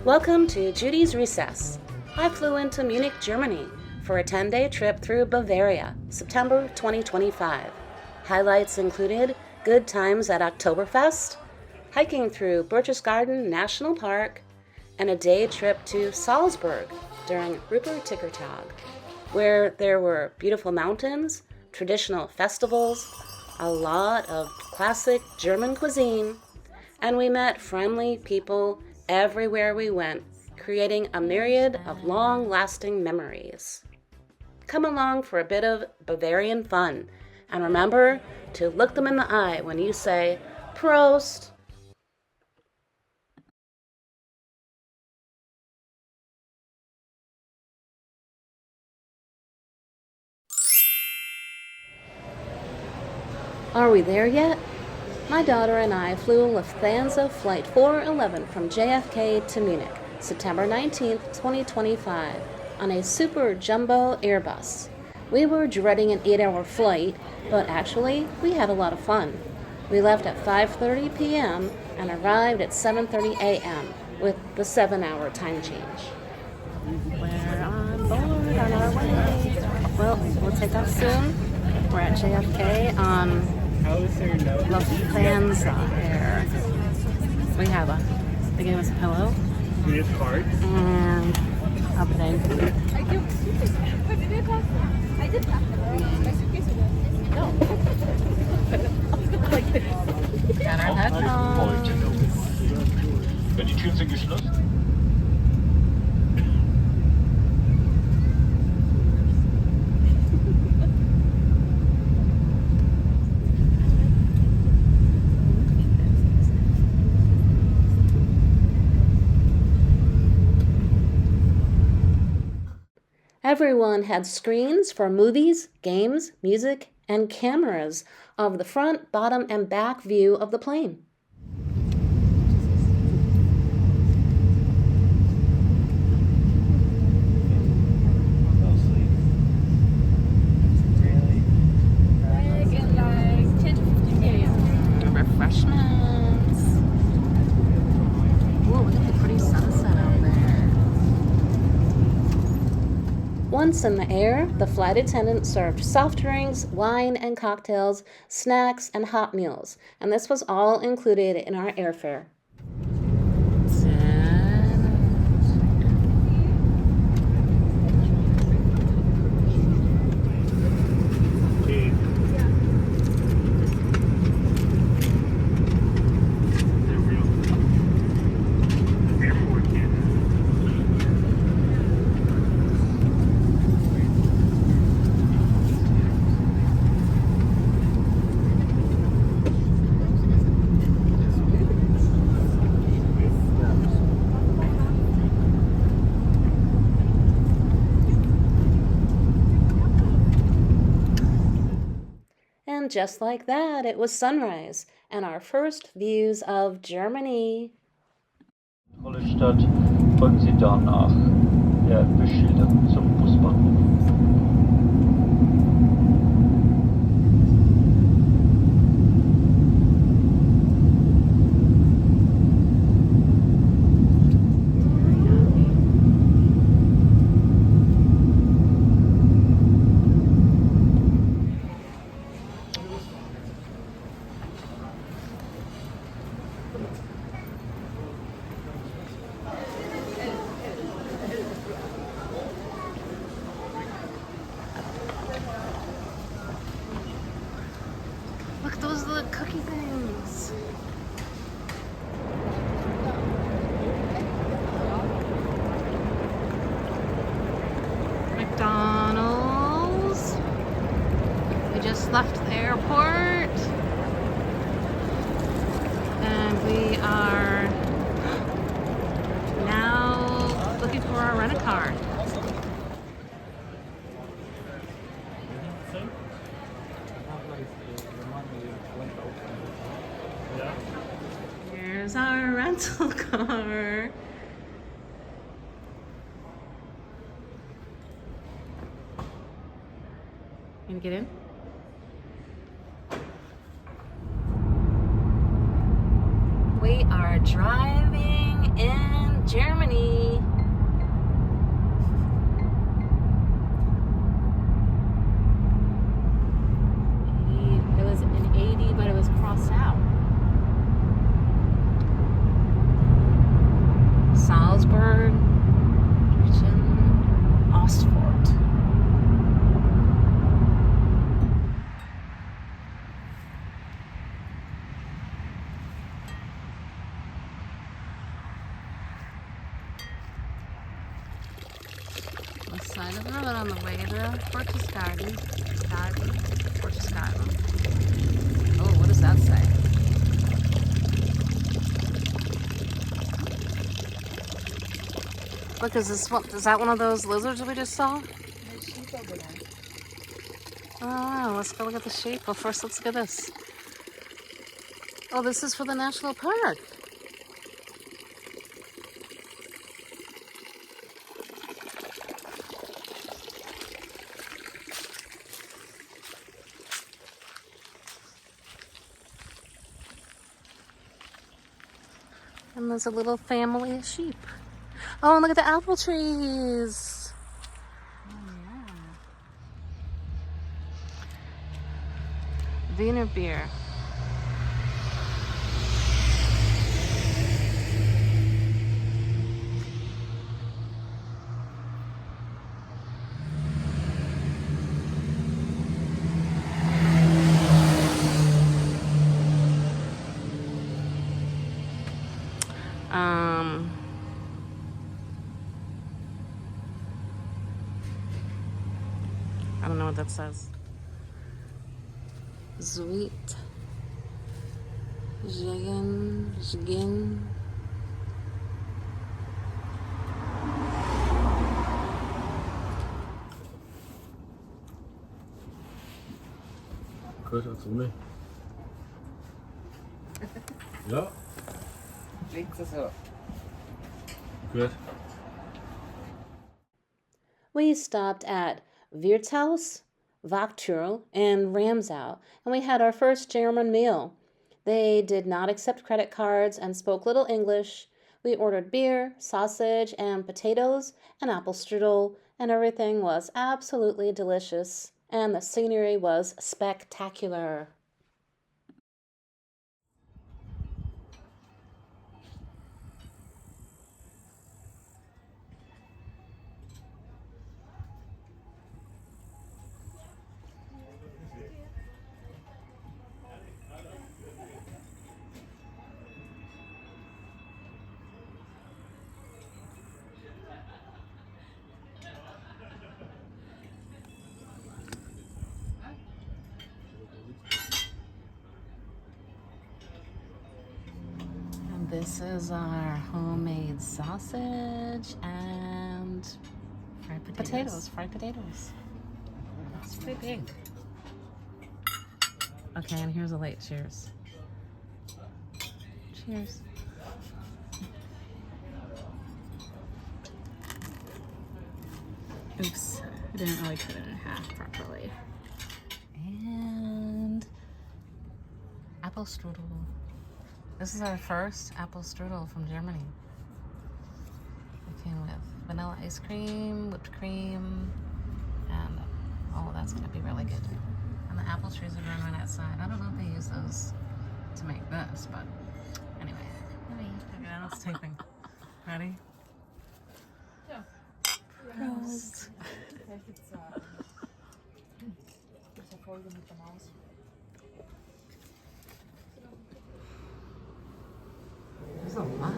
Welcome to Judy's Recess. I flew into Munich, Germany for a 10-day trip through Bavaria, September 2025. Highlights included good times at Oktoberfest, hiking through Berchtesgaden National Park, and a day trip to Salzburg during Ruppertickertag, where there were beautiful mountains, traditional festivals, a lot of classic German cuisine, and we met friendly people everywhere we went, creating a myriad of long-lasting memories. Come along for a bit of Bavarian fun, and remember to look them in the eye when you say, Prost! Are we there yet? My daughter and I flew Lufthansa Flight 411 from JFK to Munich, September 19, 2025, on a super jumbo Airbus. We were dreading an 8-hour flight, but actually, we had a lot of fun. We left at 5:30 p.m. and arrived at 7:30 a.m. with the 7-hour time change. We're on board on our way. Well, we'll take off soon. We're at JFK on Lufthansa Air. We gave us a pillow. We have card. And a bag. Got our headphones. Wenn die Türen sind geschlossen. Everyone had screens for movies, games, music, and cameras of the front, bottom, and back view of the plane. Refreshments. Whoa, look at the pretty sunset out there. Once in the air, the flight attendant served soft drinks, wine and cocktails, snacks, and hot meals, and this was all included in our airfare. And just like that, it was sunrise and our first views of Germany. Tolle Stadt. Folgen Sie danach der Beschilderung zum Busbahnhof. Look, those are the cookie things. McDonald's. We just left the airport. And we are now looking for our rent-a-car. Here's our rental car. Gonna get in? We are driving in Germany. It was an 80, but it was crossed out. Salzburg, Ostfort. The side of the road on the way to Berchtesgaden. Berchtesgaden. Oh, what does that say? Look, is that one of those lizards we just saw? There's sheep over there. Oh, wow. Let's go look at the sheep. Well, first, let's look at this. Oh, this is for the national park. And there's a little family of sheep. Oh, and look at the apple trees. Oh, yeah. Wiener beer. I don't know what that says. Sweet. Jigin. Gut, als ohne. Ja, Legst du so. gut. We stopped at Wirtshaus, Wachtürl, and Ramsau, and we had our first German meal. They did not accept credit cards and spoke little English. We ordered beer, sausage, and potatoes, and apple strudel, and everything was absolutely delicious, and the scenery was spectacular. And this is our homemade sausage and Fried potatoes. fried potatoes. It's pretty big. Okay, and here's a late cheers. Cheers. Oops. I didn't really cut it in half properly. And apple strudel. This is our first apple strudel from Germany. It came with vanilla ice cream, whipped cream, and oh, that's gonna be really good. And the apple trees are growing right outside. I don't know if they use those to make this, but anyway. Okay, now it's taping. Ready? Prost. There's a lot.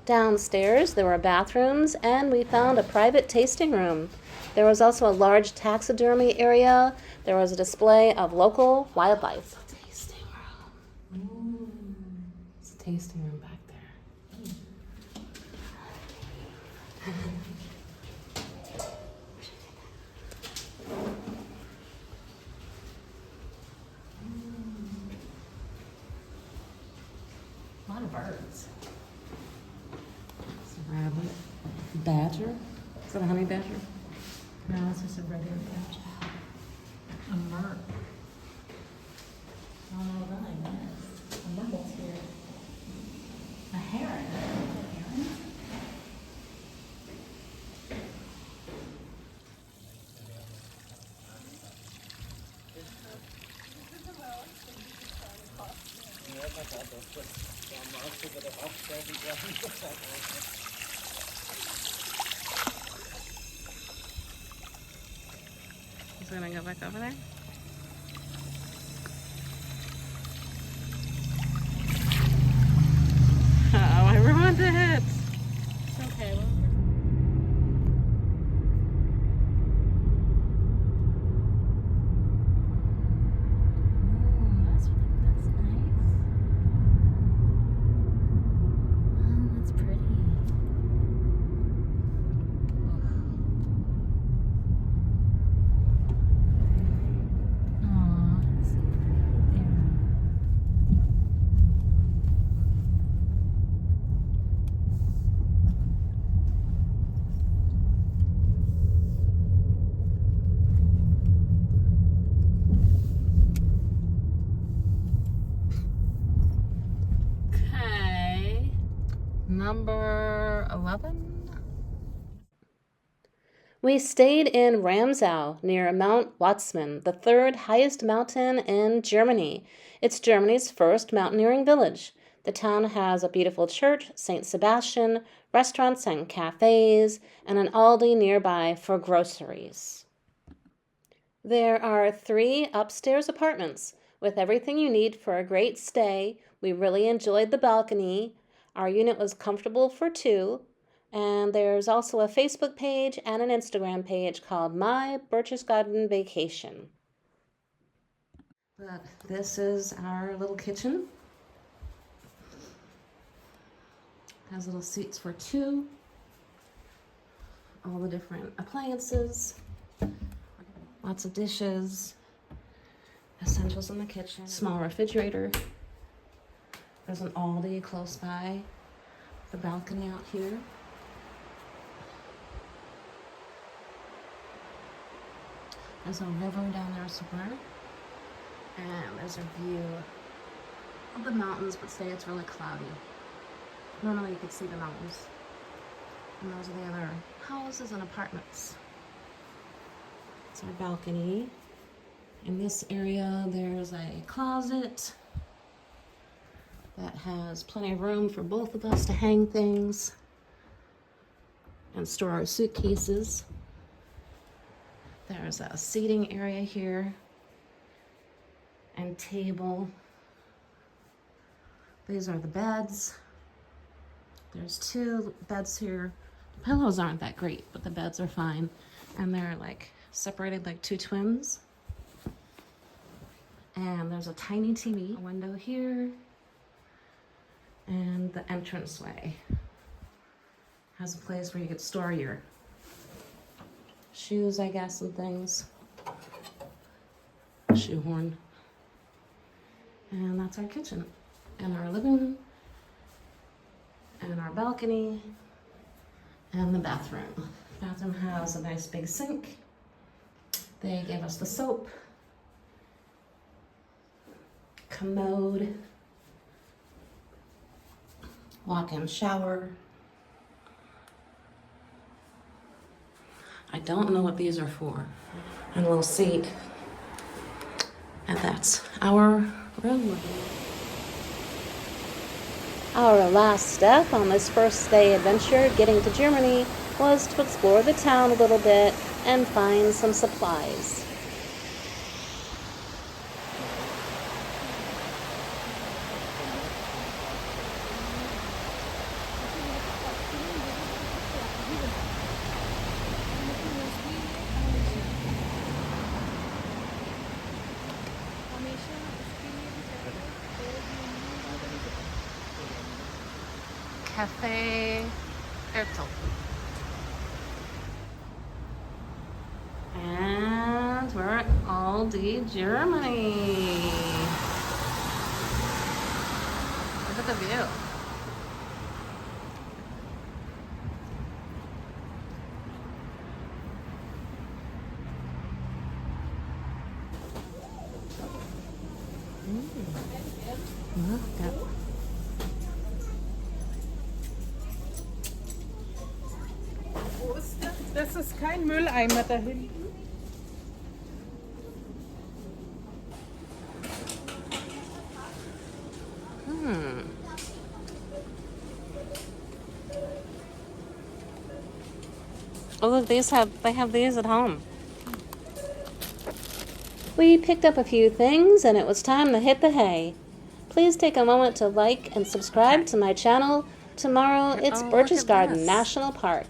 Downstairs, there were bathrooms, and we found a private tasting room. There was also a large taxidermy area. There was a display of local wildlife. Tasting room. It's a tasting room back there. A lot of birds. It's a rabbit. Badger. Is that a honey badger? No, it's just a regular badge. A mer. Oh no, really, yes. A mumble's here. A heron. A heron? He's gonna go back over there? Uh-oh, everyone did. It's okay. That's nice. Oh, that's pretty. Oh, that's so pretty there. Okay. Number 11? We stayed in Ramsau near Mount Watzmann, the third highest mountain in Germany. It's Germany's first mountaineering village. The town has a beautiful church, St. Sebastian, restaurants and cafes, and an Aldi nearby for groceries. There are 3 upstairs apartments with everything you need for a great stay. We really enjoyed the balcony. Our unit was comfortable for 2. And there's also a Facebook page and an Instagram page called My Berchtesgaden Vacation. But this is our little kitchen. Has little seats for 2. All the different appliances. Lots of dishes. Essentials in the kitchen. Small refrigerator. There's an Aldi close by. The balcony out here. There's a river down there somewhere. And there's a view of the mountains, but today it's really cloudy. Normally you could see the mountains. And those are the other houses and apartments. It's our balcony. In this area, there's a closet that has plenty of room for both of us to hang things and store our suitcases. There's a seating area here and table. These are the beds. There's 2 beds here. The pillows aren't that great, but the beds are fine. And they're like separated like 2 twins. And there's a tiny TV, a window here, and the entranceway has a place where you could store your shoes, I guess, and things. Shoehorn. And that's our kitchen. And our living room. And our balcony. And the bathroom. Bathroom has a nice big sink. They gave us the soap. Commode. Walk-in shower. I don't know what these are for. And a little seat. And that's our room. Our last step on this first day adventure getting to Germany was to explore the town a little bit and find some supplies. Cafe Ertel. And we're at Aldi, Germany. Look at the view. Wo ist das? Das ist kein Mülleimer da hinten. Oh, look, they have these at home. We picked up a few things and it was time to hit the hay. Please take a moment to like and subscribe to my channel. Tomorrow it's Oh, look at Berchtesgaden this. National Park.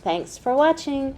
Thanks for watching.